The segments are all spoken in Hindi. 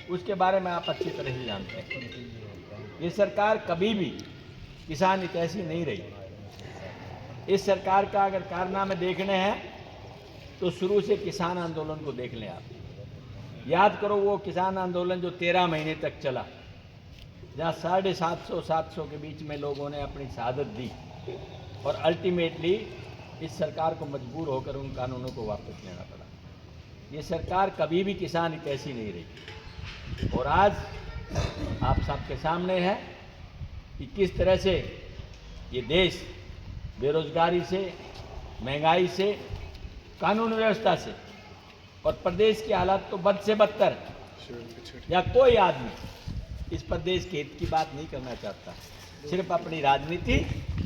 उसके बारे में आप अच्छी तरह से जानते हैं। ये सरकार कभी भी किसान हितैषी नहीं रही। इस सरकार का अगर कारनामे देखने हैं तो शुरू से किसान आंदोलन को देख लें आप। याद करो वो किसान आंदोलन जो 13 महीने तक चला, जहाँ 750 के बीच में लोगों ने अपनी शहादत दी और अल्टीमेटली इस सरकार को मजबूर होकर उन कानूनों को वापस लेना पड़ा। ये सरकार कभी भी किसान हितैषी नहीं रही। और आज आप सबके सामने है कि किस तरह से ये देश बेरोजगारी से, महंगाई से, कानून व्यवस्था से और प्रदेश की हालत तो बद से बदतर, या कोई आदमी इस प्रदेश के हित की बात नहीं करना चाहता, सिर्फ अपनी राजनीति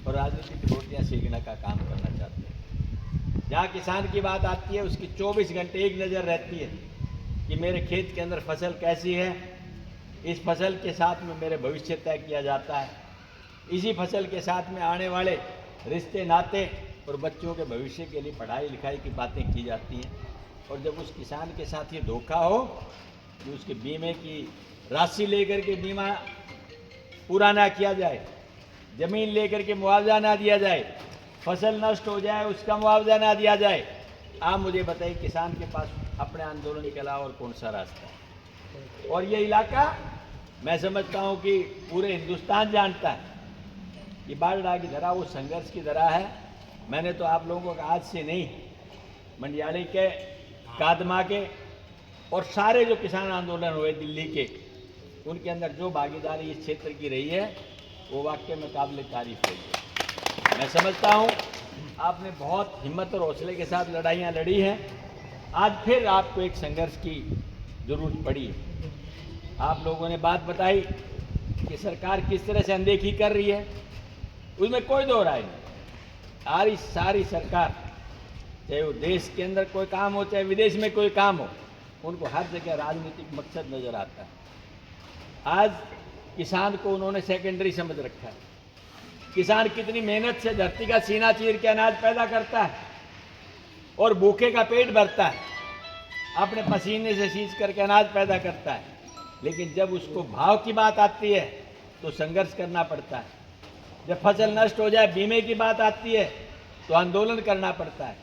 और राजनीति की रोटियां सेकने का काम करना चाहते हैं। जहाँ किसान की बात आती है उसकी 24 घंटे एक नज़र रहती है कि मेरे खेत के अंदर फसल कैसी है, इस फसल के साथ में मेरे भविष्य तय किया जाता है, इसी फसल के साथ में आने वाले रिश्ते नाते और बच्चों के भविष्य के लिए पढ़ाई लिखाई की बातें की जाती हैं। और जब उस किसान के साथ ये धोखा हो कि उसके बीमे की राशि लेकर के बीमा पूरा ना किया जाए, ज़मीन लेकर के मुआवजा ना दिया जाए, फसल नष्ट हो जाए उसका मुआवजा ना दिया जाए, आप मुझे बताइए किसान के पास अपने आंदोलन के अलावा और कौन सा रास्ता है। और ये इलाका मैं समझता हूँ कि पूरे हिंदुस्तान जानता है कि बारडा की धरा वो संघर्ष की धरा है। मैंने तो आप लोगों को आज से नहीं, मंडियाली के, कादमा के और सारे जो किसान आंदोलन हुए दिल्ली के, उनके अंदर जो भागीदारी इस क्षेत्र की रही है वो वाकई में काबिल तारीफ रही है। मैं समझता हूँ आपने बहुत हिम्मत और हौसले के साथ लड़ाइयाँ लड़ी हैं। आज फिर आपको एक संघर्ष की ज़रूरत पड़ी है। आप लोगों ने बात बताई कि सरकार किस तरह से अनदेखी कर रही है, उसमें कोई दो राय नहीं। सारी सरकार, चाहे वो देश के अंदर कोई काम हो चाहे विदेश में कोई काम हो, उनको हर जगह राजनीतिक मकसद नज़र आता है। आज किसान को उन्होंने सेकेंडरी समझ रखा है। किसान कितनी मेहनत से धरती का सीना चीर के अनाज पैदा करता है और भूखे का पेट भरता है, अपने पसीने से सींच करके अनाज पैदा करता है, लेकिन जब उसको भाव की बात आती है तो संघर्ष करना पड़ता है। जब फसल नष्ट हो जाए, बीमे की बात आती है तो आंदोलन करना पड़ता है,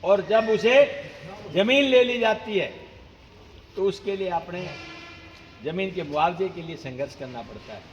और जब उसे ज़मीन ले ली जाती है तो उसके लिए अपने ज़मीन के मुआवजे के लिए संघर्ष करना पड़ता है।